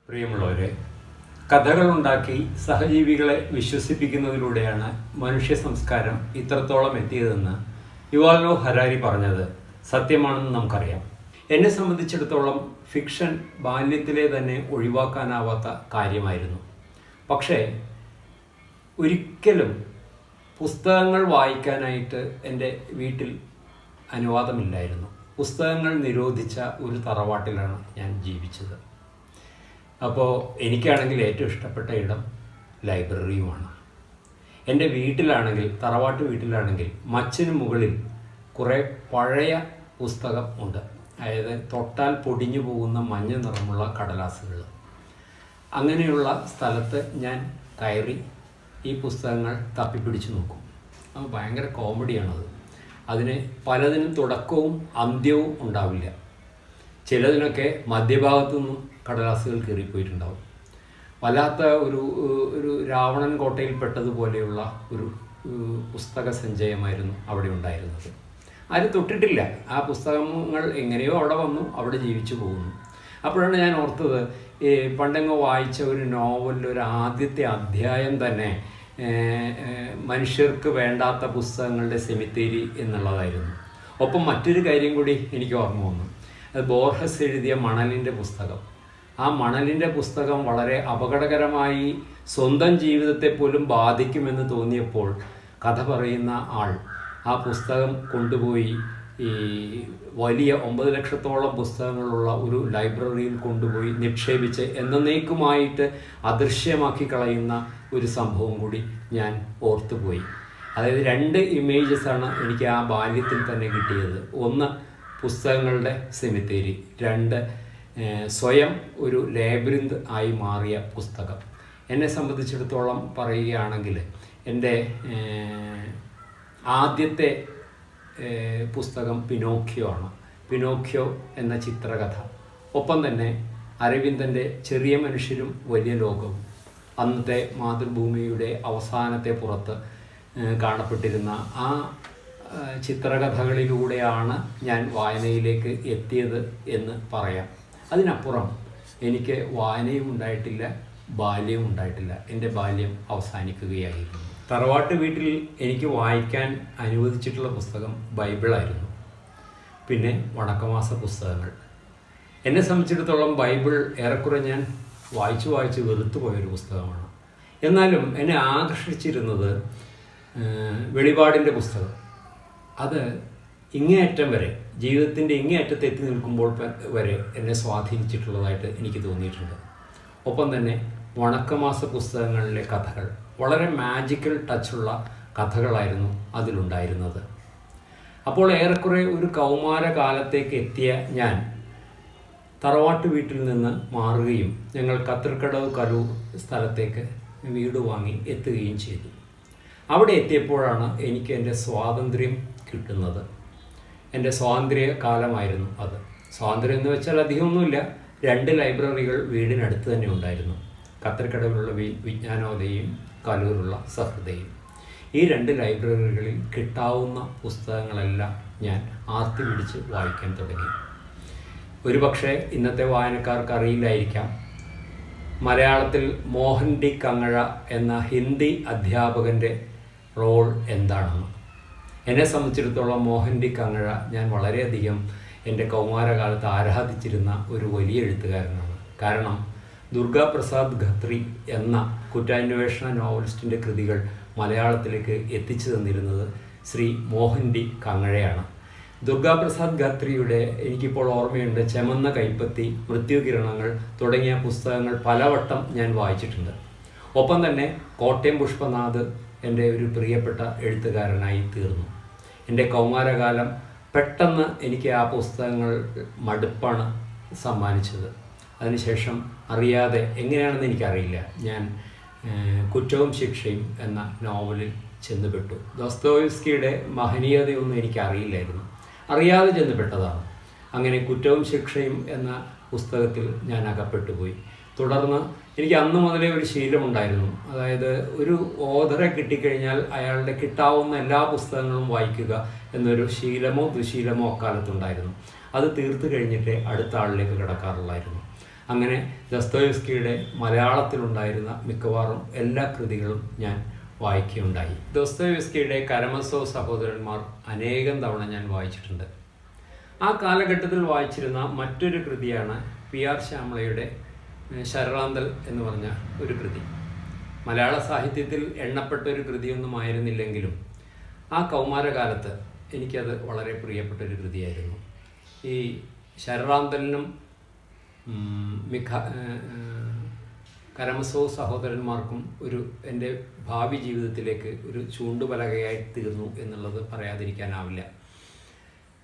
പ്രിയമുള്ളവരെ, കഥകളുണ്ടാക്കി സഹജീവികളെ വിശ്വസിപ്പിക്കുന്നതിലൂടെയാണ് മനുഷ്യ സംസ്കാരം ഇത്രത്തോളം എത്തിയതെന്ന് യുവാൽ നോഹ് ഹരാരി പറഞ്ഞത് സത്യമാണെന്ന് നമുക്കറിയാം. എന്നെ സംബന്ധിച്ചിടത്തോളം ഫിക്ഷൻ ബാല്യത്തിലെ തന്നെ ഒഴിവാക്കാനാവാത്ത കാര്യമായിരുന്നു. പക്ഷേ ഒരിക്കലും പുസ്തകങ്ങൾ വായിക്കാനായിട്ട് എൻ്റെ വീട്ടിൽ അനുവാദമില്ലായിരുന്നു. പുസ്തകങ്ങൾ നിരോധിച്ച ഒരു തറവാട്ടിലാണ് ഞാൻ ജീവിച്ചത്. അപ്പോൾ എനിക്കാണെങ്കിൽ ഏറ്റവും ഇഷ്ടപ്പെട്ട ഇടം ലൈബ്രറിയുമാണ്. എൻ്റെ വീട്ടിലാണെങ്കിൽ, തറവാട്ട് വീട്ടിലാണെങ്കിൽ മച്ചിന് മുകളിൽ കുറേ പഴയ പുസ്തകം ഉണ്ട്. അതായത് തൊട്ടാൽ പൊടിഞ്ഞു പോകുന്ന മഞ്ഞ നിറമുള്ള കടലാസുകൾ. അങ്ങനെയുള്ള സ്ഥലത്ത് ഞാൻ കയറി ഈ പുസ്തകങ്ങൾ തപ്പിപ്പിടിച്ച് നോക്കും. അത് ഭയങ്കര കോമഡിയാണത്. അതിന് പലതിനും തുടക്കവും അന്ത്യവും ഉണ്ടാവില്ല. ചിലതിനൊക്കെ മധ്യഭാഗത്തു നിന്നും കടലാസുകൾ കയറിപ്പോയിട്ടുണ്ടാവും. വല്ലാത്ത ഒരു രാവണൻ കോട്ടയിൽപ്പെട്ടതുപോലെയുള്ള ഒരു പുസ്തക സഞ്ചയമായിരുന്നു അവിടെ ഉണ്ടായിരുന്നത്. ആരും തൊട്ടിട്ടില്ല. ആ പുസ്തകങ്ങൾ എങ്ങനെയോ അവിടെ വന്നു, അവിടെ ജീവിച്ചു പോകുന്നു. അപ്പോഴാണ് ഞാൻ ഓർത്തത്, പണ്ടെങ്ങോ വായിച്ച ഒരു നോവലിൽ ഒരു ആദ്യത്തെ അധ്യായം തന്നെ മനുഷ്യർക്ക് വേണ്ടാത്ത പുസ്തകങ്ങളുടെ സെമിത്തേരി എന്നുള്ളതായിരുന്നു. ഒപ്പം മറ്റൊരു കാര്യം കൂടി എനിക്ക് ഓർമ്മ വന്നു. അത് ബോർഹസ് എഴുതിയ മണലിൻ്റെ പുസ്തകം. ആ മണലിൻ്റെ പുസ്തകം വളരെ അപകടകരമായി സ്വന്തം ജീവിതത്തെ പോലും ബാധിക്കുമെന്ന് തോന്നിയപ്പോൾ കഥ പറയുന്ന ആൾ ആ പുസ്തകം കൊണ്ടുപോയി ഈ വലിയ 9 ലക്ഷത്തോളം പുസ്തകങ്ങളുള്ള ഒരു ലൈബ്രറിയിൽ കൊണ്ടുപോയി നിക്ഷേപിച്ച് എന്നേക്കുമായിട്ട് അദൃശ്യമാക്കി കളയുന്ന ഒരു സംഭവം കൂടി ഞാൻ ഓർത്തുപോയി. അതായത് 2 ഇമേജസാണ് എനിക്ക് ആ ബാല്യത്തിൽ തന്നെ കിട്ടിയത്. ഒന്ന്, പുസ്തകങ്ങളുടെ സെമിത്തേരി. 2, സ്വയം ഒരു ലാബിരിന്ത് ആയി മാറിയ പുസ്തകം. എന്നെ സംബന്ധിച്ചിടത്തോളം പറയുകയാണെങ്കിൽ എൻ്റെ ആദ്യത്തെ പുസ്തകം പിനോക്കിയോ ആണ്. പിനോക്കിയോ എന്ന ചിത്രകഥ. ഒപ്പം തന്നെ അരവിന്ദൻ്റെ ചെറിയ മനുഷ്യരും വലിയ ലോകവും. അന്നത്തെ മാതൃഭൂമിയുടെ അവസാനത്തെ പുറത്ത് കാണപ്പെട്ടിരുന്ന ആ ചിത്രകഥകളിലൂടെയാണ് ഞാൻ വായനയിലേക്ക് എത്തിയത് എന്ന് പറയാം. അതിനപ്പുറം എനിക്ക് വായനയും ഉണ്ടായിട്ടില്ല, ബാല്യവും ഉണ്ടായിട്ടില്ല. എൻ്റെ ബാല്യം അവസാനിക്കുകയായിരുന്നു. തറവാട്ട് വീട്ടിൽ എനിക്ക് വായിക്കാൻ അനുവദിച്ചിട്ടുള്ള പുസ്തകം ബൈബിളായിരുന്നു. പിന്നെ വണക്കമാസ പുസ്തകങ്ങൾ. എന്നെ സംബന്ധിച്ചിടത്തോളം ബൈബിൾ ഏറെക്കുറെ ഞാൻ വായിച്ച് വെറുത്തു പോയൊരു പുസ്തകമാണ്. എന്നാലും എന്നെ ആകർഷിച്ചിരുന്നത് വെളിപാടിൻ്റെ പുസ്തകം. അത് ഇങ്ങേയറ്റം വരെ, ജീവിതത്തിൻ്റെ ഇങ്ങേയറ്റത്ത് എത്തി നിൽക്കുമ്പോൾ വരെ എന്നെ സ്വാധീനിച്ചിട്ടുള്ളതായിട്ട് എനിക്ക് തോന്നിയിട്ടുണ്ട്. ഒപ്പം തന്നെ വണക്കമാസ പുസ്തകങ്ങളിലെ കഥകൾ വളരെ മാജിക്കൽ ടച്ചുള്ള കഥകളായിരുന്നു അതിലുണ്ടായിരുന്നത്. അപ്പോൾ ഏറെക്കുറെ ഒരു കൗമാരകാലത്തേക്ക് എത്തിയ ഞാൻ തറവാട്ട് വീട്ടിൽ നിന്ന് മാറുകയും ഞങ്ങൾ കത്തിർക്കടവ് കലൂർ സ്ഥലത്തേക്ക് വീട് വാങ്ങി എത്തുകയും ചെയ്തു. അവിടെ എത്തിയപ്പോഴാണ് എനിക്ക് എൻ്റെ സ്വാതന്ത്ര്യം കിട്ടുന്നത്. എൻ്റെ സ്വാതന്ത്ര്യ കാലമായിരുന്നു അത്. സ്വാതന്ത്ര്യം എന്ന് വെച്ചാൽ അധികമൊന്നുമില്ല. 2 ലൈബ്രറികൾ വീടിനടുത്ത് തന്നെ ഉണ്ടായിരുന്നു. കത്തിർക്കടവിലുള്ള വിജ്ഞാനോദയയും കലൂരുള്ള സഹൃദയും. ഈ 2 ലൈബ്രറികളിൽ കിട്ടാവുന്ന പുസ്തകങ്ങളെല്ലാം ഞാൻ ആർത്തി പിടിച്ച് വായിക്കാൻ തുടങ്ങി. ഒരുപക്ഷെ ഇന്നത്തെ വായനക്കാർക്ക് അറിയില്ലായിരിക്കാം, മലയാളത്തിൽ മോഹൻ ഡി കങ്ങഴ എന്ന ഹിന്ദി അധ്യാപകൻ്റെ റോൾ എന്താണെന്ന്. എന്നെ സംബന്ധിച്ചിടത്തോളം മോഹൻ ഡി കങ്ങഴ ഞാൻ വളരെയധികം എൻ്റെ കൗമാരകാലത്ത് ആരാധിച്ചിരുന്ന ഒരു വലിയ എഴുത്തുകാരനാണ്. കാരണം ദുർഗാപ്രസാദ് ഖത്രി എന്ന കുറ്റാന്വേഷണ നോവലിസ്റ്റിൻ്റെ കൃതികൾ മലയാളത്തിലേക്ക് എത്തിച്ചു തന്നിരുന്നത് ശ്രീ മോഹൻ ഡി കങ്ങഴയാണ്. ദുർഗാപ്രസാദ് ഖത്രിയുടെ എനിക്കിപ്പോൾ ഓർമ്മയുണ്ട് ചെമന്ന കൈപ്പത്തി, മൃത്യുകിരണങ്ങൾ തുടങ്ങിയ പുസ്തകങ്ങൾ പലവട്ടം ഞാൻ വായിച്ചിട്ടുണ്ട്. ഒപ്പം തന്നെ കോട്ടയം പുഷ്പനാഥ് എൻ്റെ ഒരു പ്രിയപ്പെട്ട എഴുത്തുകാരനായി തീർന്നു. എൻ്റെ കൗമാരകാലം പെട്ടെന്ന് എനിക്ക് ആ പുസ്തകങ്ങൾ മടുപ്പാണ് സമ്മാനിച്ചത്. അതിനുശേഷം അറിയാതെ, എങ്ങനെയാണെന്ന് എനിക്കറിയില്ല, ഞാൻ കുറ്റവും ശിക്ഷയും എന്ന നോവലിൽ ചെന്നുപെട്ടു. ദോസ്തോവസ്കിയുടെ മഹനീയതയൊന്നും എനിക്കറിയില്ലായിരുന്നു, അറിയാതെ ചെന്നുപെട്ടതാണ്. അങ്ങനെ കുറ്റവും ശിക്ഷയും എന്ന പുസ്തകത്തിൽ ഞാൻ അകപ്പെട്ടുപോയി. തുടർന്ന് എനിക്ക് അന്ന് മുതലേ ഒരു ശീലമുണ്ടായിരുന്നു. അതായത് ഒരു ഓഥറെ കിട്ടിക്കഴിഞ്ഞാൽ അയാളുടെ കിട്ടാവുന്ന എല്ലാ പുസ്തകങ്ങളും വായിക്കുക എന്നൊരു ശീലമോ ദുശീലമോ അക്കാലത്തുണ്ടായിരുന്നു. അത് തീർത്തു കഴിഞ്ഞിട്ടേ അടുത്ത ആളിലേക്ക് കിടക്കാറുള്ളായിരുന്നു. അങ്ങനെ ദസ്തോവസ്കിയുടെ മലയാളത്തിലുണ്ടായിരുന്ന മിക്കവാറും എല്ലാ കൃതികളും ഞാൻ വായിക്കുകയുണ്ടായി. ദസ്തോവസ്കിയുടെ കരമസോവ് സഹോദരന്മാർ അനേകം തവണ ഞാൻ വായിച്ചിട്ടുണ്ട്. ആ കാലഘട്ടത്തിൽ വായിച്ചിരുന്ന മറ്റൊരു കൃതിയാണ് PR ശ്യാമളയുടെ ശരറാന്തൽ എന്ന് പറഞ്ഞ ഒരു കൃതി. മലയാള സാഹിത്യത്തിൽ എണ്ണപ്പെട്ട ഒരു കൃതിയൊന്നും ആയിരുന്നില്ലെങ്കിലും ആ കൗമാരകാലത്ത് എനിക്കത് വളരെ പ്രിയപ്പെട്ട ഒരു കൃതിയായിരുന്നു. ഈ ശരറാന്തലിനും കരമസോവ് സഹോദരന്മാർക്കും എൻ്റെ ഭാവി ജീവിതത്തിലേക്ക് ഒരു ചൂണ്ടുപലകയായി തീർന്നു എന്നുള്ളത് പറയാതിരിക്കാനാവില്ല.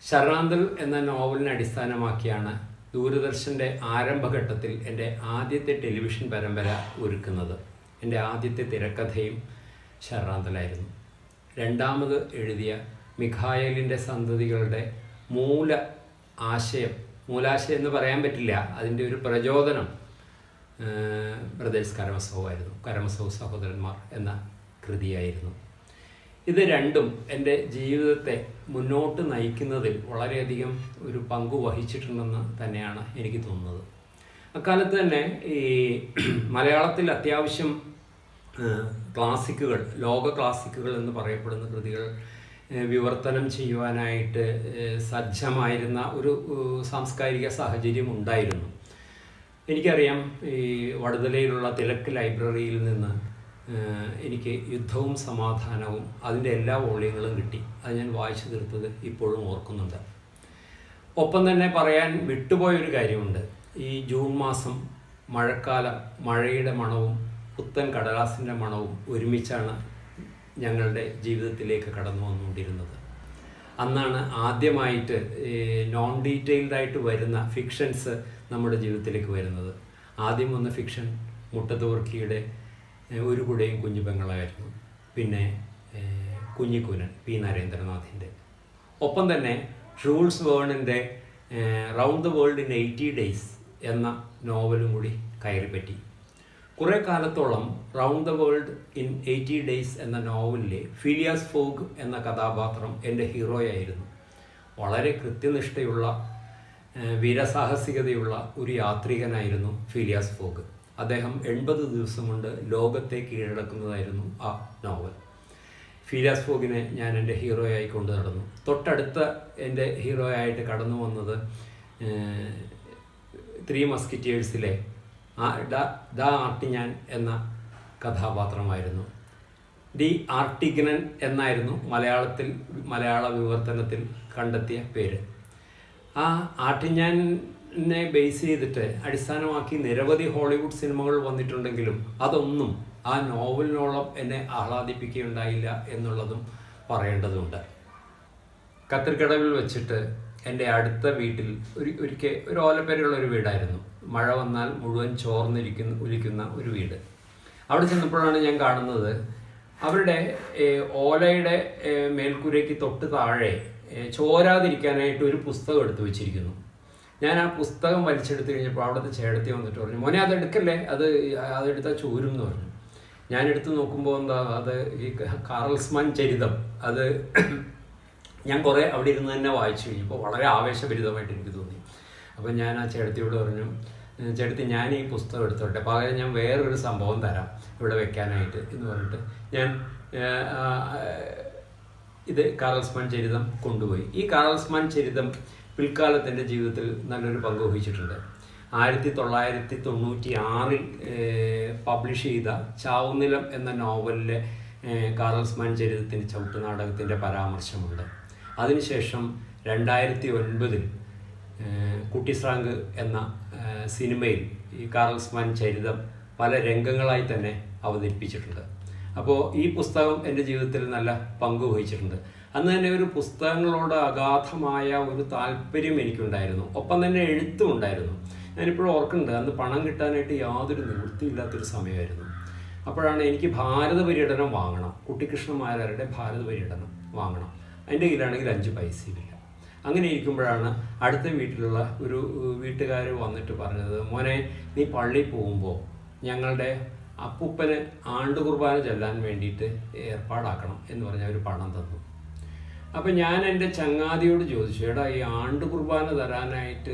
ശരറാന്തൽ എന്ന നോവലിനെ അടിസ്ഥാനമാക്കിയാണ് ദൂരദർശൻ്റെ ആരംഭഘട്ടത്തിൽ എൻ്റെ ആദ്യത്തെ ടെലിവിഷൻ പരമ്പര ഒരുക്കുന്നത്. എൻ്റെ ആദ്യത്തെ തിരക്കഥയും ശരറാന്തലായിരുന്നു. രണ്ടാമത് എഴുതിയ മിഖായേലിൻ്റെ സന്തതികളുടെ മൂലാശയം എന്ന് പറയാൻ പറ്റില്ല, അതിൻ്റെ ഒരു പ്രചോദനം ബ്രദേഴ്സ് കരമസോവ് ആയിരുന്നു. കരമസോവ് സഹോദരന്മാർ എന്ന കൃതിയായിരുന്നു. ഇത് രണ്ടും എൻ്റെ ജീവിതത്തെ മുന്നോട്ട് നയിക്കുന്നതിൽ വളരെയധികം ഒരു പങ്കു വഹിച്ചിട്ടുണ്ടെന്ന് തന്നെയാണ് എനിക്ക് തോന്നുന്നത്. അക്കാലത്ത് തന്നെ ഈ മലയാളത്തിൽ അത്യാവശ്യം ക്ലാസിക്കുകൾ, ലോക ക്ലാസിക്കുകൾ എന്ന് പറയപ്പെടുന്ന കൃതികൾ വിവർത്തനം ചെയ്യുവാനായിട്ട് സജ്ജമായിരുന്ന ഒരു സാംസ്കാരിക സാഹചര്യം ഉണ്ടായിരുന്നു. എനിക്കറിയാം, ഈ വടുതലയിലുള്ള തിലക്ക് ലൈബ്രറിയിൽ നിന്ന് എനിക്ക് യുദ്ധവും സമാധാനവും അതിൻ്റെ എല്ലാ വോള്യങ്ങളും കിട്ടി. അത് ഞാൻ വായിച്ചു തീർത്തത് ഇപ്പോഴും ഓർക്കുന്നുണ്ട്. ഒപ്പം തന്നെ പറയാൻ വിട്ടുപോയൊരു കാര്യമുണ്ട്. ഈ ജൂൺ മാസം മഴക്കാലം, മഴയുടെ മണവും പുത്തൻ കടലാസിൻ്റെ മണവും ഒരുമിച്ചാണ് ഞങ്ങളുടെ ജീവിതത്തിലേക്ക് കടന്നു വന്നുകൊണ്ടിരുന്നത്. അന്നാണ് ആദ്യമായിട്ട് നോൺ ഡീറ്റെയിൽഡായിട്ട് വരുന്ന ഫിക്ഷൻസ് നമ്മുടെ ജീവിതത്തിലേക്ക് വരുന്നത്. ആദ്യം വന്ന ഫിക്ഷൻ മുട്ടത്തുവർക്കിയുടെ ഒരു കുടയും കുഞ്ഞു പെങ്ങളായിരുന്നു. പിന്നെ കുഞ്ഞിക്കൂനൻ P. നരേന്ദ്രനാഥിൻ്റെ. ഒപ്പം തന്നെ ഷൂൾസ് വേണിൻ്റെ round the world in 80 days എന്ന നോവലും കൂടി കയറിപ്പറ്റി. കുറേ കാലത്തോളം round the world in 80 days എന്ന നോവലിലെ ഫിലിയാസ് ഫോഗ് എന്ന കഥാപാത്രം എൻ്റെ ഹീറോയായിരുന്നു. വളരെ കൃത്യനിഷ്ഠയുള്ള വീരസാഹസികതയുള്ള ഒരു യാത്രികനായിരുന്നു ഫിലിയാസ് ഫോഗ്. അദ്ദേഹം 80 ദിവസം കൊണ്ട് ലോകത്തെ കീഴടക്കുന്നതായിരുന്നു ആ നോവൽ. ഫിലിയാസ് ഫോഗിനെ ഞാൻ എൻ്റെ ഹീറോയായി കൊണ്ടു നടന്നു. തൊട്ടടുത്ത എൻ്റെ ഹീറോയായിട്ട് കടന്നു വന്നത് 3 മസ്കിറ്റിയേഴ്സിലെ ദ ആർട്ടിഞ്ഞാൻ എന്ന കഥാപാത്രമായിരുന്നു. ദി ആർട്ടിഗ്നൻ എന്നായിരുന്നു മലയാള വിവർത്തനത്തിൽ കണ്ടെത്തിയ പേര്. ആ ആർട്ടിഞ്ഞാനെ ബേസ് ചെയ്തിട്ട് അടിസ്ഥാനമാക്കി നിരവധി ഹോളിവുഡ് സിനിമകൾ വന്നിട്ടുണ്ടെങ്കിലും അതൊന്നും ആ നോവലിനോളം എന്നെ ആഹ്ലാദിപ്പിക്കുകയുണ്ടായില്ല എന്നുള്ളതും പറയേണ്ടതുണ്ട്. കത്തിരിക്കടവിൽ വെച്ചിട്ട് എൻ്റെ അടുത്ത വീട്ടിൽ ഒരിക്കൽ ഒരു ഓലപ്പേരുള്ള ഒരു വീടായിരുന്നു. മഴ വന്നാൽ മുഴുവൻ ഒലിക്കുന്ന ഒരു വീട്. അവിടെ ചെന്നപ്പോഴാണ് ഞാൻ കാണുന്നത് അവരുടെ ഓലയുടെ മേൽക്കൂരയ്ക്ക് തൊട്ട് താഴെ ചോരാതിരിക്കാനായിട്ട് ഒരു പുസ്തകം എടുത്തു വെച്ചിരിക്കുന്നു. ഞാൻ ആ പുസ്തകം വലിച്ചെടുത്ത് കഴിഞ്ഞപ്പോൾ അവിടുത്തെ ചേട്ടത്തി വന്നിട്ട് പറഞ്ഞു, മോനെ അതെടുക്കല്ലേ, അതെടുത്താൽ ചോരും എന്ന് പറഞ്ഞു. ഞാനെടുത്ത് നോക്കുമ്പോൾ അത് ഈ കാറൽസ്മാൻ ചരിതം, അത് ഞാൻ കുറേ അവിടെ ഇരുന്ന് തന്നെ വായിച്ചു കഴിഞ്ഞപ്പോൾ വളരെ ആവേശഭരിതമായിട്ട് എനിക്ക് തോന്നി. അപ്പം ഞാൻ ആ ചേട്ടത്തിയോട് പറഞ്ഞു, ചേട്ടത്തി ഞാൻ ഈ പുസ്തകം എടുത്തോട്ടെ, പകരം ഞാൻ വേറൊരു സംഭവം തരാം ഇവിടെ വെക്കാനായിട്ട് എന്ന് പറഞ്ഞിട്ട് ഞാൻ ഇത് കാറൽസ്മാൻ ചരിതം കൊണ്ടുപോയി. ഈ കാറൽസ്മാൻ ചരിതം പിൽക്കാലത്ത് എൻ്റെ ജീവിതത്തിൽ നല്ലൊരു പങ്ക് വഹിച്ചിട്ടുണ്ട്. 1996 പബ്ലിഷ് ചെയ്ത ചാവുനിലം എന്ന നോവലിലെ കാറൽസ്മാൻ ചരിതത്തിൻ്റെ ചവിട്ടുനാടകത്തിൻ്റെ പരാമർശമുണ്ട്. അതിനുശേഷം 2009 കുട്ടിസ്രാങ്ക് എന്ന സിനിമയിൽ ഈ കാറൽസ്മാൻ ചരിതം പല രംഗങ്ങളായി തന്നെ അവതരിപ്പിച്ചിട്ടുണ്ട്. അപ്പോൾ ഈ പുസ്തകം എൻ്റെ ജീവിതത്തിൽ നല്ല പങ്ക് വഹിച്ചിട്ടുണ്ട്. അന്ന് തന്നെ ഒരു പുസ്തകങ്ങളോട് അഗാധമായ ഒരു താല്പര്യം എനിക്കുണ്ടായിരുന്നു. ഒപ്പം തന്നെ എഴുത്തും ഉണ്ടായിരുന്നു. ഞാനിപ്പോഴും ഓർക്കുന്നുണ്ട്, അന്ന് പണം കിട്ടാനായിട്ട് യാതൊരു നിവൃത്തിയില്ലാത്തൊരു സമയമായിരുന്നു. അപ്പോഴാണ് എനിക്ക് ഭാരത പര്യടനം വാങ്ങണം, കുട്ടിക്കൃഷ്ണമാരാരുടെ ഭാരത പര്യടനം വാങ്ങണം. അതിൻ്റെ കയ്യിലാണെങ്കിൽ 5 പൈസയില്ല. അങ്ങനെ ഇരിക്കുമ്പോഴാണ് അടുത്ത വീട്ടിലുള്ള ഒരു വീട്ടുകാർ വന്നിട്ട് പറഞ്ഞത്, മോനെ നീ പള്ളിയിൽ പോകുമ്പോൾ ഞങ്ങളുടെ അപ്പൂപ്പന് ആണ്ട് കുർബാന ചെല്ലാൻ വേണ്ടിയിട്ട് ഏർപ്പാടാക്കണം എന്ന് പറഞ്ഞാൽ അവർ പണം തന്നു. അപ്പം ഞാൻ എൻ്റെ ചങ്ങാതിയോട് ചോദിച്ചു, എടാ ഈ ആണ്ട് കുർബാന തരാനായിട്ട്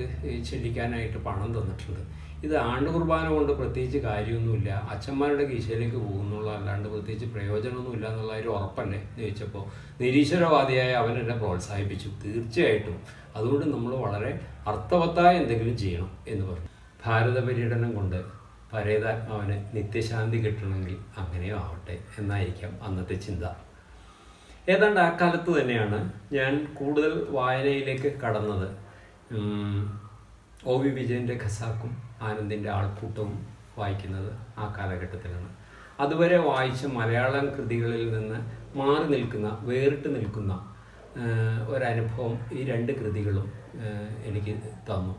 ചെല്ലിക്കാനായിട്ട് പണം തന്നിട്ടുണ്ട്, ഇത് ആണ്ട് കുർബാന കൊണ്ട് പ്രത്യേകിച്ച് കാര്യമൊന്നുമില്ല, അച്ഛന്മാരുടെ കീശയിലേക്ക് പോകുന്നുള്ള അല്ലാണ്ട് പ്രത്യേകിച്ച് പ്രയോജനമൊന്നുമില്ല എന്നുള്ള ഒരു ഉറപ്പല്ലേ എന്ന് ചോദിച്ചപ്പോൾ നിരീശ്വരവാദിയായ അവൻ എന്നെ പ്രോത്സാഹിപ്പിച്ചു. തീർച്ചയായിട്ടും അതുകൊണ്ട് നമ്മൾ വളരെ അർത്ഥവത്തായ എന്തെങ്കിലും ചെയ്യണം എന്ന് പറഞ്ഞു. ഭാരത പര്യടനം കൊണ്ട് പരേതാത്മാവിന് നിത്യശാന്തി കിട്ടണമെങ്കിൽ അങ്ങനെയും ആവട്ടെ എന്നായിരിക്കാം അന്നത്തെ ചിന്ത. ഏതാണ്ട് ആ കാലത്ത് തന്നെയാണ് ഞാൻ കൂടുതൽ വായനയിലേക്ക് കടന്നത്. ഒ വി വിജയൻ്റെ ഖസാക്കും ആനന്ദിൻ്റെ ആൾക്കൂട്ടവും വായിക്കുന്നത് ആ കാലഘട്ടത്തിലാണ്. അതുവരെ വായിച്ച മലയാളം കൃതികളിൽ നിന്ന് മാറി നിൽക്കുന്ന, വേറിട്ട് നിൽക്കുന്ന ഒരനുഭവം ഈ രണ്ട് കൃതികളും എനിക്ക് തന്നു.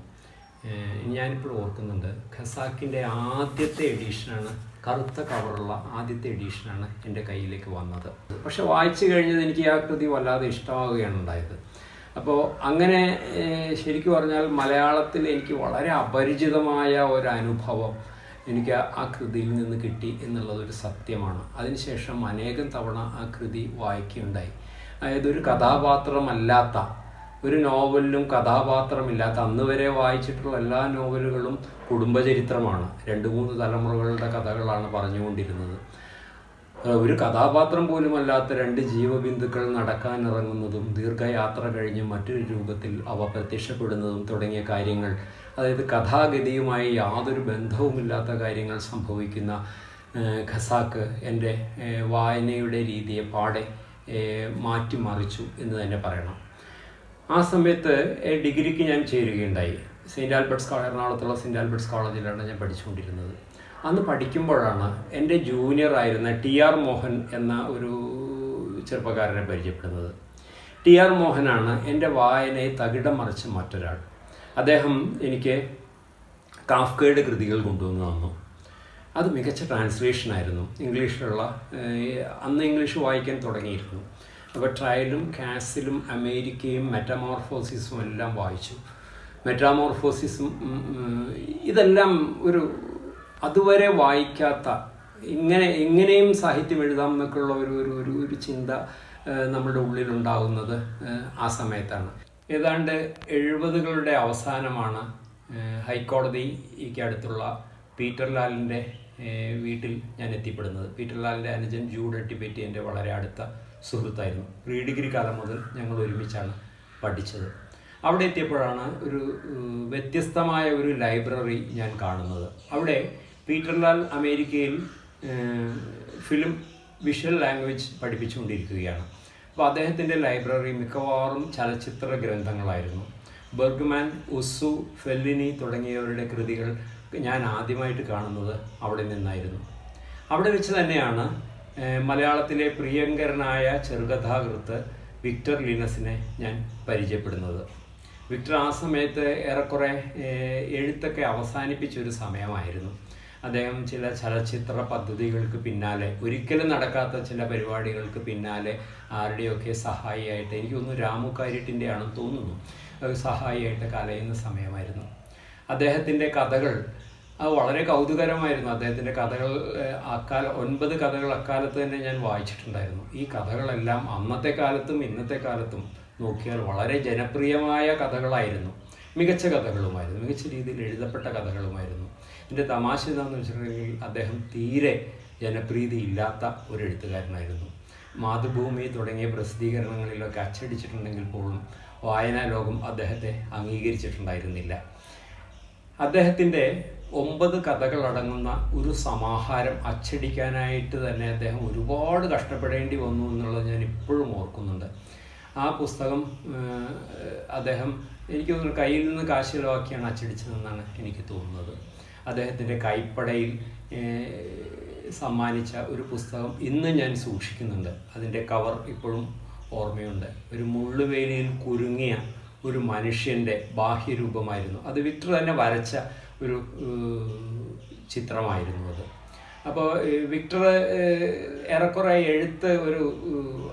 ഞാനിപ്പോൾ ഓർക്കുന്നുണ്ട്, ഖസാക്കിൻ്റെ ആദ്യത്തെ എഡീഷനാണ്, കറുത്ത കവറുള്ള ആദ്യത്തെ എഡീഷനാണ് എൻ്റെ കയ്യിലേക്ക് വന്നത്. പക്ഷെ വായിച്ചു കഴിഞ്ഞത് എനിക്ക് ആ കൃതി വല്ലാതെ ഇഷ്ടമാവുകയാണ് ഉണ്ടായത്. അപ്പോൾ അങ്ങനെ ശരിക്കും പറഞ്ഞാൽ മലയാളത്തിൽ എനിക്ക് വളരെ അപരിചിതമായ ഒരനുഭവം എനിക്ക് ആ കൃതിയിൽ നിന്ന് കിട്ടി എന്നുള്ളതൊരു സത്യമാണ്. അതിനുശേഷം അനേകം തവണ ആ കൃതി വായിക്കുകയുണ്ടായി. അതായത് ഒരു കഥാപാത്രമല്ലാത്ത, ഒരു നോവലിലും കഥാപാത്രമില്ലാത്ത, അന്ന് വരെ വായിച്ചിട്ടുള്ള എല്ലാ നോവലുകളും കുടുംബചരിത്രമാണ്. 2-3 തലമുറകളുടെ കഥകളാണ് പറഞ്ഞുകൊണ്ടിരുന്നത്. ഒരു കഥാപാത്രം പോലുമല്ലാത്ത 2 ജീവബിന്ദുക്കൾ നടക്കാനിറങ്ങുന്നതും ദീർഘയാത്ര കഴിഞ്ഞ് മറ്റൊരു രൂപത്തിൽ അവ പ്രത്യക്ഷപ്പെടുന്നതും തുടങ്ങിയ കാര്യങ്ങൾ, അതായത് കഥാഗതിയുമായി യാതൊരു ബന്ധവുമില്ലാത്ത കാര്യങ്ങൾ സംഭവിക്കുന്ന ഖസാക്ക് എൻ്റെ വായനയുടെ രീതിയെ പാടെ മാറ്റിമറിച്ചു എന്ന് തന്നെ പറയണം. ആ സമയത്ത് ഡിഗ്രിക്ക് ഞാൻ ചേരുകയുണ്ടായി. സെയിൻറ്റ് ആൽബർട്ട്സ് എറണാകുളത്തുള്ള സെയിൻറ്റ് ആൽബർട്ട്സ് കോളേജിലാണ് ഞാൻ പഠിച്ചുകൊണ്ടിരുന്നത്. അന്ന് പഠിക്കുമ്പോഴാണ് എൻ്റെ ജൂനിയർ ആയിരുന്ന TR മോഹൻ എന്ന ഒരു ചെറുപ്പക്കാരനെ പരിചയപ്പെടുന്നത്. TR മോഹനാണ് എൻ്റെ വായനയെ തകിടം മറിച്ച മറ്റൊരാൾ. അദ്ദേഹം എനിക്ക് കാഫ്കയുടെ കൃതികൾ കൊണ്ടുവന്ന് തന്നു. അത് മികച്ച ട്രാൻസ്ലേഷനായിരുന്നു. ഇംഗ്ലീഷിലുള്ള, അന്ന് ഇംഗ്ലീഷ് വായിക്കാൻ തുടങ്ങിയിരുന്നു. അപ്പോൾ ട്രയലും കാസിലും അമേരിക്കയും മെറ്റമോർഫോസിസും എല്ലാം വായിച്ചു. മെറ്റാമോർഫോസിസും ഇതെല്ലാം ഒരു അതുവരെ വായിക്കാത്ത, എങ്ങനെയും സാഹിത്യം എഴുതാം എന്നൊക്കെയുള്ള ഒരു ചിന്ത നമ്മുടെ ഉള്ളിലുണ്ടാകുന്നത് ആ സമയത്താണ്. ഏതാണ്ട് 70കളുടെ അവസാനമാണ് ഹൈക്കോടതിക്ക് അടുത്തുള്ള പീറ്റർ ലാലിൻ്റെ വീട്ടിൽ ഞാൻ എത്തിപ്പെടുന്നത്. പീറ്റർ ലാലിൻ്റെ അനുജൻ ജൂഡ് എട്ടിപ്പറ്റി എൻ്റെ വളരെ അടുത്ത സുഹൃത്തായിരുന്നു. പ്രീ ഡിഗ്രി കാലം മുതൽ ഞങ്ങൾ ഒരുമിച്ചാണ് പഠിച്ചത്. അവിടെ എത്തിയപ്പോഴാണ് ഒരു വ്യത്യസ്തമായ ഒരു ലൈബ്രറി ഞാൻ കാണുന്നത്. അവിടെ പീറ്റർ ലാൽ അമേരിക്കയിൽ വിഷ്വൽ ലാംഗ്വേജ് പഠിപ്പിച്ചുകൊണ്ടിരിക്കുകയാണ്. അപ്പോൾ അദ്ദേഹത്തിൻ്റെ ലൈബ്രറി മിക്കവാറും ചലച്ചിത്ര ഗ്രന്ഥങ്ങളായിരുന്നു. ബർഗ്മാൻ, ഉസ്സു, ഫെല്ലിനി തുടങ്ങിയവരുടെ കൃതികൾ ഞാൻ ആദ്യമായിട്ട് കാണുന്നത് അവിടെ നിന്നായിരുന്നു. അവിടെ വെച്ച് തന്നെയാണ് മലയാളത്തിലെ പ്രിയങ്കരനായ ചെറുകഥാകൃത്ത് വിക്ടർ ലിനസിനെ ഞാൻ പരിചയപ്പെടുന്നത്. വിക്ടർ ആ സമയത്ത് ഏറെക്കുറെ എഴുത്തൊക്കെ അവസാനിപ്പിച്ചൊരു സമയമായിരുന്നു. അദ്ദേഹം ചില ചലച്ചിത്ര പദ്ധതികൾക്ക് പിന്നാലെ, ഒരിക്കലും നടക്കാത്ത ചില പരിപാടികൾക്ക് പിന്നാലെ ആരുടെയൊക്കെ സഹായിയായിട്ട്, എനിക്ക് തോന്നുന്നു രാമു കാര്യട്ടിൻ്റെ ആണെന്ന് തോന്നുന്നു, സഹായിയായിട്ട് കലയുന്ന സമയമായിരുന്നു. അദ്ദേഹത്തിൻ്റെ കഥകൾ അത് വളരെ കൗതുകരമായിരുന്നു. അദ്ദേഹത്തിൻ്റെ കഥകൾ 9 കഥകൾ അക്കാലത്ത് തന്നെ ഞാൻ വായിച്ചിട്ടുണ്ടായിരുന്നു. ഈ കഥകളെല്ലാം അന്നത്തെ കാലത്തും ഇന്നത്തെ കാലത്തും നോക്കിയാൽ വളരെ ജനപ്രിയമായ കഥകളായിരുന്നു. മികച്ച കഥകളുമായിരുന്നു, മികച്ച രീതിയിൽ എഴുതപ്പെട്ട കഥകളുമായിരുന്നു. എൻ്റെ തമാശ എന്താണെന്ന് വെച്ചിട്ടുണ്ടെങ്കിൽ അദ്ദേഹം തീരെ ജനപ്രീതി ഇല്ലാത്ത ഒരു എഴുത്തുകാരനായിരുന്നു. മാതൃഭൂമി തുടങ്ങിയ പ്രസിദ്ധീകരണങ്ങളിലൊക്കെ അച്ചടിച്ചിട്ടുണ്ടെങ്കിൽ പോലും വായനാ ലോകം അദ്ദേഹത്തെ അംഗീകരിച്ചിട്ടുണ്ടായിരുന്നില്ല. അദ്ദേഹത്തിൻ്റെ 9 കഥകളടങ്ങുന്ന ഒരു സമാഹാരം അച്ചടിക്കാനായിട്ട് തന്നെ അദ്ദേഹം ഒരുപാട് കഷ്ടപ്പെടേണ്ടി വന്നു എന്നുള്ളത് ഞാൻ ഇപ്പോഴും ഓർക്കുന്നുണ്ട്. ആ പുസ്തകം അദ്ദേഹം, എനിക്ക് തോന്നുന്നു, കയ്യിൽ നിന്ന് കാശ് ചിലവാക്കിയാണ് അച്ചടിച്ചതെന്നാണ് എനിക്ക് തോന്നുന്നത്. അദ്ദേഹത്തിൻ്റെ കൈപ്പടയിൽ സമ്മാനിച്ച ഒരു പുസ്തകം ഇന്ന് ഞാൻ സൂക്ഷിക്കുന്നുണ്ട്. അതിൻ്റെ കവർ ഇപ്പോഴും ഓർമ്മയുണ്ട്. ഒരു മുള്ളുവേലിയിൽ കുരുങ്ങിയ ഒരു മനുഷ്യൻ്റെ ബാഹ്യരൂപമായിരുന്നു അത്. വിക്ടർ തന്നെ വരച്ച ഒരു ചിത്രമായിരുന്നു അത്. അപ്പോൾ വിക്ടർ ഏറെക്കുറെ എഴുത്ത് ഒരു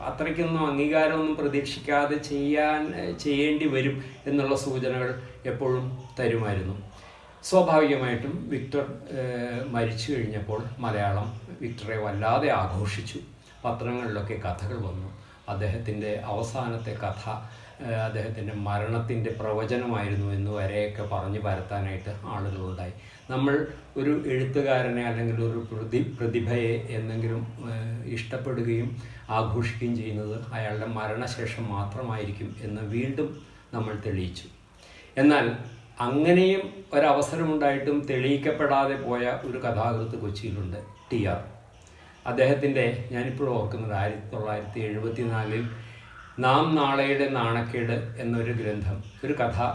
അത്രയ്ക്കൊന്നും അംഗീകാരമൊന്നും പ്രതീക്ഷിക്കാതെ ചെയ്യേണ്ടി വരും എന്നുള്ള സൂചനകൾ എപ്പോഴും തരുമായിരുന്നു. സ്വാഭാവികമായിട്ടും വിക്ടർ മരിച്ചു കഴിഞ്ഞപ്പോൾ മലയാളം വിക്ടറെ വല്ലാതെ ആഘോഷിച്ചു. പത്രങ്ങളിലൊക്കെ കഥകൾ വന്നു. അദ്ദേഹത്തിൻ്റെ അവസാനത്തെ കഥ അദ്ദേഹത്തിൻ്റെ മരണത്തിൻ്റെ പ്രവചനമായിരുന്നു എന്ന് വരെയൊക്കെ പറഞ്ഞു പരത്താനായിട്ട് ആളുകളുണ്ടായി. നമ്മൾ ഒരു എഴുത്തുകാരനെ അല്ലെങ്കിൽ ഒരു പ്രതിഭയെ എന്തെങ്കിലും ഇഷ്ടപ്പെടുകയും ആഘോഷിക്കുകയും ചെയ്യുന്നത് അയാളുടെ മരണശേഷം മാത്രമായിരിക്കും എന്ന് വീണ്ടും നമ്മൾ തെളിയിച്ചു. എന്നാൽ അങ്ങനെയും ഒരവസരമുണ്ടായിട്ടും തെളിയിക്കപ്പെടാതെ പോയ ഒരു കഥാകൃത്ത് കൊച്ചിയിലുണ്ട്, TR. അദ്ദേഹത്തിൻ്റെ, ഞാനിപ്പോഴും ഓർക്കുന്നത്, 1974 നാം നാളെയുടെ നാണക്കേട് എന്നൊരു ഗ്രന്ഥം, ഒരു കഥാ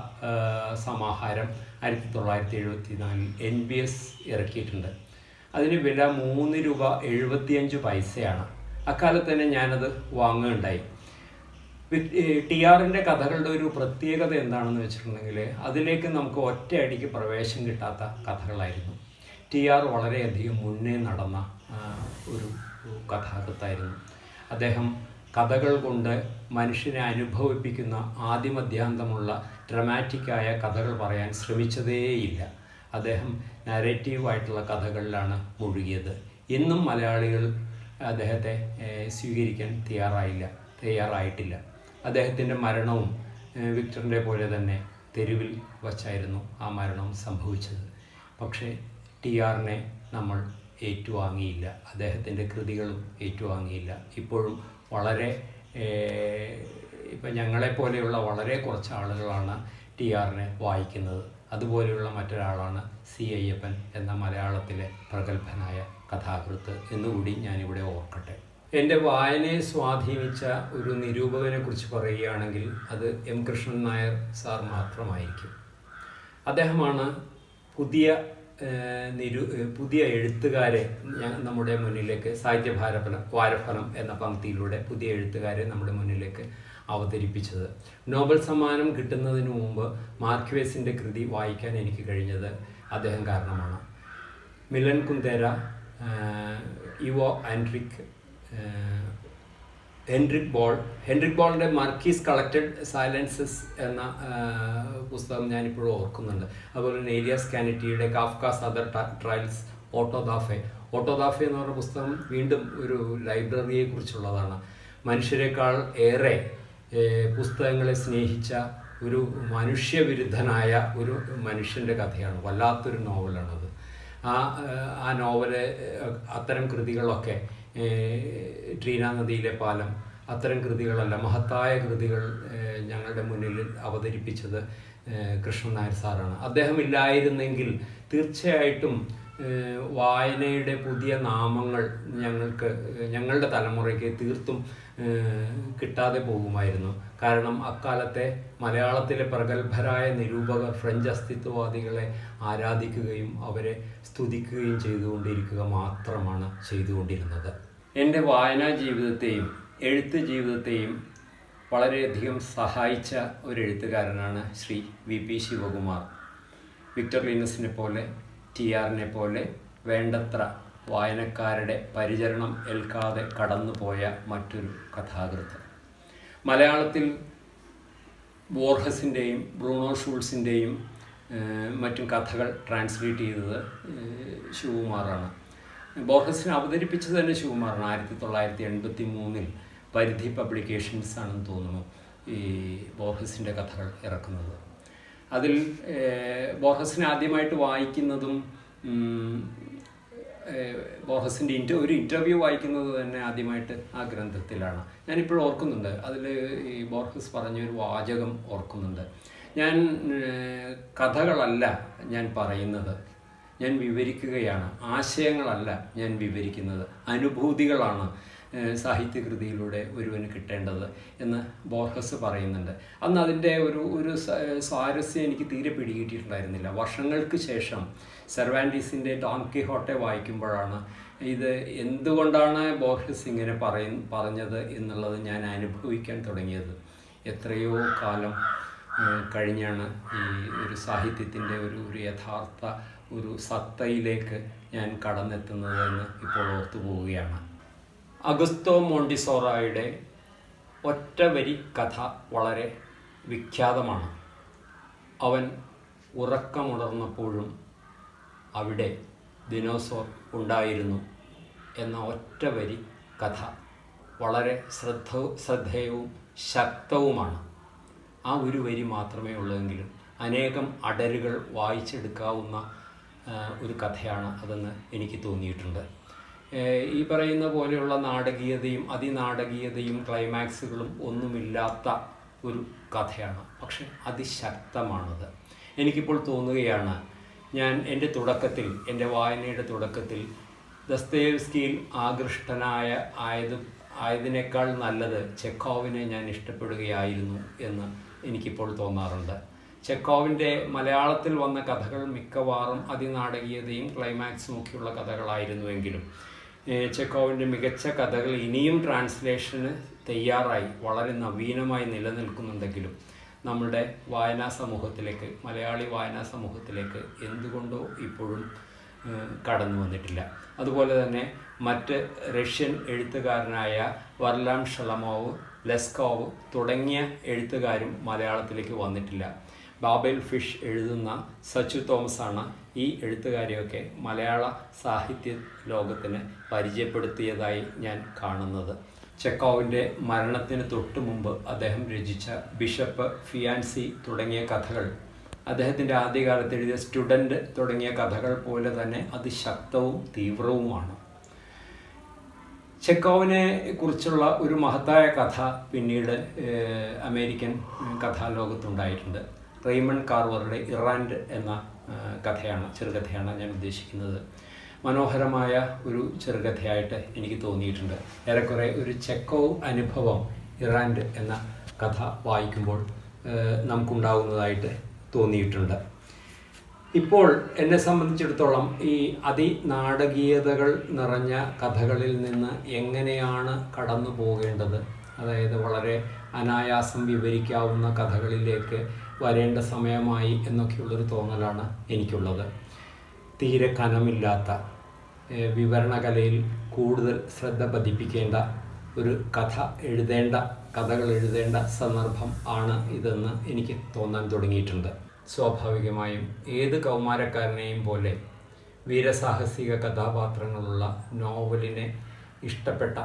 സമാഹാരം 1974 NBS ഇറക്കിയിട്ടുണ്ട്. അതിന് വില ₹3.75. അക്കാലത്ത് തന്നെ ഞാനത് വാങ്ങുകയുണ്ടായി. TRൻ്റെ കഥകളുടെ ഒരു പ്രത്യേകത എന്താണെന്ന് വെച്ചിട്ടുണ്ടെങ്കിൽ അതിലേക്ക് നമുക്ക് ഒറ്റയടിക്ക് പ്രവേശം കിട്ടാത്ത കഥകളായിരുന്നു. TR വളരെയധികം മുന്നേ നടന്ന ഒരു കഥാകൃത്തായിരുന്നു. അദ്ദേഹം കഥകൾ കൊണ്ട് മനുഷ്യനെ അനുഭവിപ്പിക്കുന്ന ആദിമധ്യാന്തമുള്ള ഡ്രമാറ്റിക്കായ കഥകൾ പറയാൻ ശ്രമിച്ചതേയില്ല. അദ്ദേഹം നരേറ്റീവായിട്ടുള്ള കഥകളിലാണ് മുഴുകിയത്. ഇന്നും മലയാളികൾ അദ്ദേഹത്തെ സ്വീകരിക്കാൻ തയ്യാറായിട്ടില്ല. അദ്ദേഹത്തിൻ്റെ മരണവും വിക്ടറിൻ്റെ പോലെ തന്നെ തെരുവിൽ വച്ചായിരുന്നു ആ മരണം സംഭവിച്ചത്. പക്ഷേ TRനെ നമ്മൾ ഏറ്റുവാങ്ങിയില്ല, അദ്ദേഹത്തിൻ്റെ കൃതികളും ഏറ്റുവാങ്ങിയില്ല. ഇപ്പോഴും വളരെ ഇപ്പം ഞങ്ങളെപ്പോലെയുള്ള വളരെ കുറച്ച് ആളുകളാണ് TRനെ വായിക്കുന്നത്. അതുപോലെയുള്ള മറ്റൊരാളാണ് C. അയ്യപ്പൻ എന്ന മലയാളത്തിലെ പ്രഗത്ഭനായ കഥാകൃത്ത് എന്നുകൂടി ഞാനിവിടെ ഓർക്കട്ടെ. എൻ്റെ വായനയെ സ്വാധീനിച്ച ഒരു നിരൂപകനെ കുറിച്ച് പറയുകയാണെങ്കിൽ അത് M. കൃഷ്ണൻ നായർ സാർ മാത്രമായിരിക്കും. അദ്ദേഹമാണ് പുതിയ എഴുത്തുകാരെ നമ്മുടെ മുന്നിലേക്ക് വാരഫലം എന്ന പങ്ക്തിയിലൂടെ പുതിയ എഴുത്തുകാരെ നമ്മുടെ മുന്നിലേക്ക് അവതരിപ്പിച്ചത്. നോബൽ സമ്മാനം കിട്ടുന്നതിന് മുമ്പ് മാർക്വേസിൻ്റെ കൃതി വായിക്കാൻ എനിക്ക് കഴിഞ്ഞത് അദ്ദേഹം കാരണമാണ്. Milan Kundera, Evo Henrique ബോളിൻ്റെ മർക്കീസ് collected silences എന്ന പുസ്തകം ഞാനിപ്പോഴും ഓർക്കുന്നുണ്ട്. അതുപോലെ തന്നെ ഏലിയാസ് കാനറ്റിയുടെ കാഫ്കാസ് അതർ ട്രയൽസ്, ഓട്ടോദാഫെ എന്ന് പറഞ്ഞ പുസ്തകം വീണ്ടും ഒരു ലൈബ്രറിയെക്കുറിച്ചുള്ളതാണ്. മനുഷ്യരെക്കാൾ ഏറെ പുസ്തകങ്ങളെ സ്നേഹിച്ച ഒരു മനുഷ്യവിരുദ്ധനായ ഒരു മനുഷ്യൻ്റെ കഥയാണ്. വല്ലാത്തൊരു നോവലാണത്. ആ നോവല്, അത്തരം കൃതികളൊക്കെ, ട്രീന നദിയിലെ പാലം, അത്തരം കൃതികളല്ല, മഹത്തായ കൃതികൾ ഞങ്ങളുടെ മുന്നിൽ അവതരിപ്പിച്ചത് കൃഷ്ണൻ നായർ സാറാണ്. അദ്ദേഹം ഇല്ലായിരുന്നെങ്കിൽ തീർച്ചയായിട്ടും വായനയുടെ പുതിയ നാമങ്ങൾ ഞങ്ങളുടെ തലമുറയ്ക്ക് തീർത്തും കിട്ടാതെ പോകുമായിരുന്നു. കാരണം അക്കാലത്തെ മലയാളത്തിലെ പ്രഗത്ഭരായ നിരൂപകർ ഫ്രഞ്ച് അസ്തിത്വവാദികളെ ആരാധിക്കുകയും അവരെ സ്തുതിക്കുകയും ചെയ്തുകൊണ്ടിരിക്കുക മാത്രമാണ് ചെയ്തുകൊണ്ടിരുന്നത്. എൻ്റെ വായനാ ജീവിതത്തെയും എഴുത്ത് ജീവിതത്തെയും വളരെയധികം സഹായിച്ച ഒരു എഴുത്തുകാരനാണ് ശ്രീ VP ശിവകുമാർ. വിക്ടർ ലീനസിനെ പോലെ, TRനെ പോലെ വേണ്ടത്ര വായനക്കാരുടെ പരിചരണം ഏൽക്കാതെ കടന്നുപോയ മറ്റൊരു കഥാകൃത്ത്. മലയാളത്തിൽ ബോർഹസിൻ്റെയും ബ്രൂണോ ഷൂൾസിൻ്റെയും മറ്റും കഥകൾ ട്രാൻസ്ലേറ്റ് ചെയ്തത് ശിവകുമാറാണ്. ബോർഹസിനെ അവതരിപ്പിച്ചത് തന്നെ ശിവകുമാറാണ്. 1983 പരിധി പബ്ലിക്കേഷൻസ് ആണെന്ന് തോന്നുന്നു ഈ ബോർഹസിൻ്റെ കഥകൾ ഇറക്കുന്നത്. അതിൽ ബോർഹസിനെ ആദ്യമായിട്ട് വായിക്കുന്നതും ബോർഹസിൻ്റെ ഒരു ഇൻ്റർവ്യൂ വായിക്കുന്നത് തന്നെ ആദ്യമായിട്ട് ആ ഗ്രന്ഥത്തിലാണ്. ഞാനിപ്പോഴും ഓർക്കുന്നുണ്ട്. അതിൽ ഈ ബോർഹസ് പറഞ്ഞൊരു വാചകം ഓർക്കുന്നുണ്ട്. ഞാൻ കഥകളല്ല ഞാൻ പറയുന്നത്, ഞാൻ വിവരിക്കുകയാണ്. ആശയങ്ങളല്ല ഞാൻ വിവരിക്കുന്നത്, അനുഭൂതികളാണ് സാഹിത്യകൃതിയിലൂടെ ഒരുവന് കിട്ടേണ്ടത് എന്ന് ബോർഹസ് പറയുന്നുണ്ട്. അന്ന് അതിൻ്റെ ഒരു സ്വാരസ്യം എനിക്ക് തീരെ പിടികിട്ടിയിട്ടുണ്ടായിരുന്നില്ല. വർഷങ്ങൾക്ക് ശേഷം സെർവാൻറ്റീസിൻ്റെ ഡോൺ കിഹോട്ടെ വായിക്കുമ്പോഴാണ് ഇത് എന്തുകൊണ്ടാണ് ബോർഹസ് ഇങ്ങനെ പറഞ്ഞത് എന്നുള്ളത് ഞാൻ അനുഭവിക്കാൻ തുടങ്ങിയത്. എത്രയോ കാലം കഴിഞ്ഞാണ് ഈ ഒരു സാഹിത്യത്തിൻ്റെ ഒരു യഥാർത്ഥ ഒരു സത്തയിലേക്ക് ഞാൻ കടന്നെത്തുന്നതെന്ന് ഇപ്പോൾ ഓർത്തു പോവുകയാണ്. അഗസ്തോ മോണ്ടിസോറയുടെ ഒറ്റവരി കഥ വളരെ വിഖ്യാതമാണ്. അവൻ ഉറക്കമുണർന്നപ്പോഴും അവിടെ ദിനോസോർ ഉണ്ടായിരുന്നു എന്ന ഒറ്റവരി കഥ വളരെ ശ്രദ്ധേയവും ശക്തവുമാണ്. ആ ഒരു വരി മാത്രമേ ഉള്ളെങ്കിലും അനേകം അടരുകൾ വായിച്ചെടുക്കാവുന്ന ഒരു കഥയാണ് അതെന്ന് എനിക്ക് തോന്നിയിട്ടുണ്ട്. ഈ പറയുന്ന പോലെയുള്ള നാടകീയതയും അതിനാടകീയതയും ക്ലൈമാക്സുകളും ഒന്നുമില്ലാത്ത ഒരു കഥയാണ്, പക്ഷെ അതിശക്തമാണത്. എനിക്കിപ്പോൾ തോന്നുകയാണ്, ഞാൻ എൻ്റെ തുടക്കത്തിൽ, എൻ്റെ വായനയുടെ തുടക്കത്തിൽ ദസ്തയേവ്സ്കിയിൽ ആയതിനേക്കാൾ നല്ലത് ചെക്കോവിനെ ഞാൻ ഇഷ്ടപ്പെടുകയായിരുന്നു എന്ന് എനിക്കിപ്പോൾ തോന്നാറുണ്ട്. ചെക്കോവിൻ്റെ മലയാളത്തിൽ വന്ന കഥകൾ മിക്കവാറും അതിനാടകീയതയും ക്ലൈമാക്സും ഒക്കെയുള്ള കഥകളായിരുന്നുവെങ്കിലും ചെക്കോവിൻ്റെ മികച്ച കഥകൾ ഇനിയും ട്രാൻസ്ലേഷന് തയ്യാറായി വളരെ നവീനമായി നിലനിൽക്കുന്നുണ്ടെങ്കിലും നമ്മുടെ വായനാ സമൂഹത്തിലേക്ക്, മലയാളി വായനാ സമൂഹത്തിലേക്ക് എന്തുകൊണ്ടോ ഇപ്പോഴും കടന്നു വന്നിട്ടില്ല. അതുപോലെ തന്നെ മറ്റ് റഷ്യൻ എഴുത്തുകാരനായ വർലാം ഷളമോവ്, ലെസ്കോവ് തുടങ്ങിയ എഴുത്തുകാരും മലയാളത്തിലേക്ക് വന്നിട്ടില്ല. ബാബേൽ ഫിഷ് എഴുതുന്ന സച്ചു തോമസാണ് ഈ എഴുത്തുകാരെയൊക്കെ മലയാള സാഹിത്യ ലോകത്തിന് പരിചയപ്പെടുത്തിയതായി ഞാൻ കാണുന്നത്. ചെക്കോവിൻ്റെ മരണത്തിന് തൊട്ടു മുമ്പ് അദ്ദേഹം രചിച്ച ബിഷപ്പ്, ഫിയാൻസി തുടങ്ങിയ കഥകൾ, അദ്ദേഹത്തിൻ്റെ ആദ്യകാലത്ത് എഴുതിയ സ്റ്റുഡൻറ്റ് തുടങ്ങിയ കഥകൾ പോലെ തന്നെ അതിശക്തവും തീവ്രവുമാണ്. ചെക്കോവിനെ കുറിച്ചുള്ള ഒരു മഹത്തായ കഥ പിന്നീട് അമേരിക്കൻ കഥാലോകത്തുണ്ടായിട്ടുണ്ട്. റെയ്മൺ കാർവറുടെ ഇറാൻഡ് എന്ന ചെറുകഥയാണ് ഞാൻ ഉദ്ദേശിക്കുന്നത്. മനോഹരമായ ഒരു ചെറുകഥയായിട്ട് എനിക്ക് തോന്നിയിട്ടുണ്ട്. ഏറെക്കുറെ ഒരു ചെക്കോവ് അനുഭവം ഇറാൻഡ് എന്ന കഥ വായിക്കുമ്പോൾ നമുക്കുണ്ടാകുന്നതായിട്ട് തോന്നിയിട്ടുണ്ട്. ഇപ്പോൾ എന്നെ സംബന്ധിച്ചിടത്തോളം ഈ അതിനാടകീയതകൾ നിറഞ്ഞ കഥകളിൽ നിന്ന് എങ്ങനെയാണ് കടന്നു പോകേണ്ടത്, അതായത് വളരെ അനായാസം വിവരിക്കാവുന്ന കഥകളിലേക്ക് വരേണ്ട സമയമായി എന്നൊക്കെയുള്ളൊരു തോന്നലാണ് എനിക്കുള്ളത്. തീരെ കനമില്ലാത്ത, വിവരണകലയിൽ കൂടുതൽ ശ്രദ്ധ പതിപ്പിക്കേണ്ട ഒരു കഥകൾ എഴുതേണ്ട സന്ദർഭം ആണ് ഇതെന്ന് എനിക്ക് തോന്നാൻ തുടങ്ങിയിട്ടുണ്ട്. സ്വാഭാവികമായും ഏത് കൗമാരക്കാരനെയും പോലെ വീരസാഹസിക കഥാപാത്രങ്ങളുള്ള നോവലിനെ ഇഷ്ടപ്പെട്ട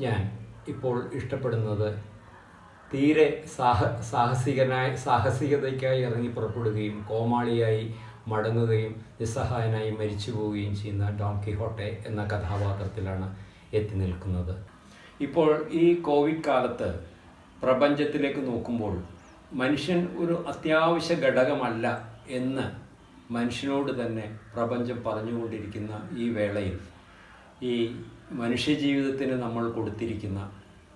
ഞാൻ ഇപ്പോൾ ഇഷ്ടപ്പെടുന്നത് തീരെ സാഹസികതയ്ക്കായി ഇറങ്ങി പുറപ്പെടുകയും കോമാളിയായി മടങ്ങുകയും നിസ്സഹായനായി മരിച്ചു പോവുകയും ചെയ്യുന്ന ഡോൺ കിഹോട്ടെ എന്ന കഥാപാത്രത്തിലാണ് എത്തി നിൽക്കുന്നത്. ഇപ്പോൾ ഈ കോവിഡ് കാലത്ത് പ്രപഞ്ചത്തിലേക്ക് നോക്കുമ്പോൾ മനുഷ്യൻ ഒരു അത്യാവശ്യ ഘടകമല്ല എന്ന് മനുഷ്യനോട് തന്നെ പ്രപഞ്ചം പറഞ്ഞുകൊണ്ടിരിക്കുന്ന ഈ വേളയിൽ ഈ മനുഷ്യജീവിതത്തിന് നമ്മൾ കൊടുത്തിരിക്കുന്ന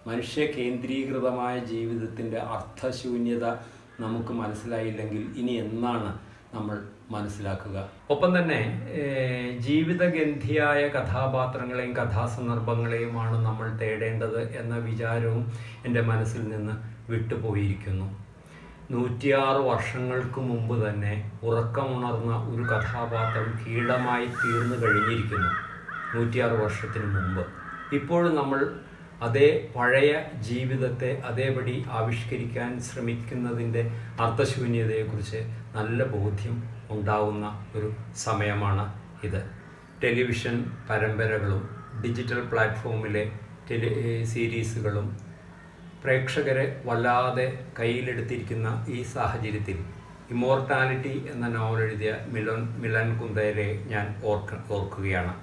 മനുഷ്യ കേന്ദ്രീകൃതമായ ജീവിതത്തിൻ്റെ അർത്ഥശൂന്യത നമുക്ക് മനസ്സിലായില്ലെങ്കിൽ ഇനി എന്നാണ് നമ്മൾ മനസ്സിലാക്കുക? ഒപ്പം തന്നെ ജീവിതഗന്ധിയായ കഥാപാത്രങ്ങളെയും കഥാസന്ദർഭങ്ങളെയുമാണ് നമ്മൾ തേടേണ്ടത് എന്ന വിചാരവും എൻ്റെ മനസ്സിൽ നിന്ന് വിട്ടുപോയിരിക്കുന്നു. 106 വർഷങ്ങൾക്ക് മുമ്പ് തന്നെ ഉറക്കമുണർന്ന ഒരു കഥാപാത്രം കീടമായി തീർന്നു കഴിഞ്ഞിരിക്കുന്നു. 106 വർഷത്തിന് മുമ്പ്. ഇപ്പോഴും നമ്മൾ അതേ പഴയ ജീവിതത്തെ അതേപടി ആവിഷ്കരിക്കാൻ ശ്രമിക്കുന്നതിൻ്റെ അർത്ഥശൂന്യതയെക്കുറിച്ച് നല്ല ബോധ്യം ഉണ്ടാവുന്ന ഒരു സമയമാണ് ഇത്. ടെലിവിഷൻ പരമ്പരകളും ഡിജിറ്റൽ പ്ലാറ്റ്ഫോമിലെ സീരീസുകളും പ്രേക്ഷകരെ വല്ലാതെ കയ്യിലെടുത്തിരിക്കുന്ന ഈ സാഹചര്യത്തിൽ ഇമ്മോർട്ടാലിറ്റി എന്ന നോവൽ എഴുതിയ മിലൻ കുന്ദേരയെ ഞാൻ ഓർക്കുകയാണ്.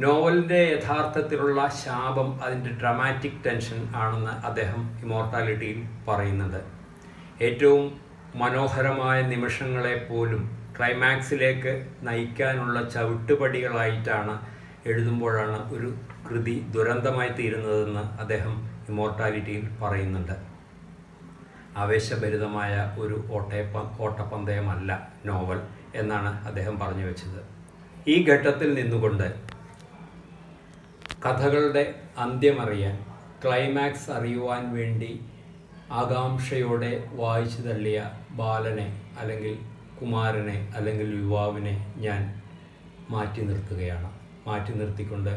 നോവലിൻ്റെ യഥാർത്ഥത്തിലുള്ള ശാപം അതിൻ്റെ ഡ്രാമാറ്റിക് ടെൻഷൻ ആണെന്ന് അദ്ദേഹം ഇമ്മോർട്ടാലിറ്റിയിൽ പറയുന്നുണ്ട്. ഏറ്റവും മനോഹരമായ നിമിഷങ്ങളെപ്പോലും ക്ലൈമാക്സിലേക്ക് നയിക്കാനുള്ള ചവിട്ടുപടികളായിട്ടാണ് എഴുതുമ്പോഴാണ് ഒരു കൃതി ദുരന്തമായി തീരുന്നതെന്ന് അദ്ദേഹം ഇമ്മോർട്ടാലിറ്റിയിൽ പറയുന്നുണ്ട്. ആവേശഭരിതമായ ഒരു ഓട്ടപ്പന്തയമല്ല നോവൽ എന്നാണ് അദ്ദേഹം പറഞ്ഞു വെച്ചത്. ഈ ഘട്ടത്തിൽ നിന്നുകൊണ്ട് കഥകളുടെ അന്ത്യമറിയാൻ, ക്ലൈമാക്സ് അറിയുവാൻ വേണ്ടി ആകാംക്ഷയോടെ വായിച്ചു തള്ളിയ ബാലനെ അല്ലെങ്കിൽ കുമാരനെ അല്ലെങ്കിൽ യുവാവിനെ ഞാൻ മാറ്റി നിർത്തിക്കൊണ്ട്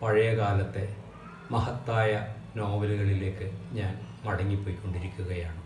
പഴയ കാലത്തെ മഹത്തായ നോവലുകളിലേക്ക് ഞാൻ മടങ്ങിപ്പോയിക്കൊണ്ടിരിക്കുകയാണ്.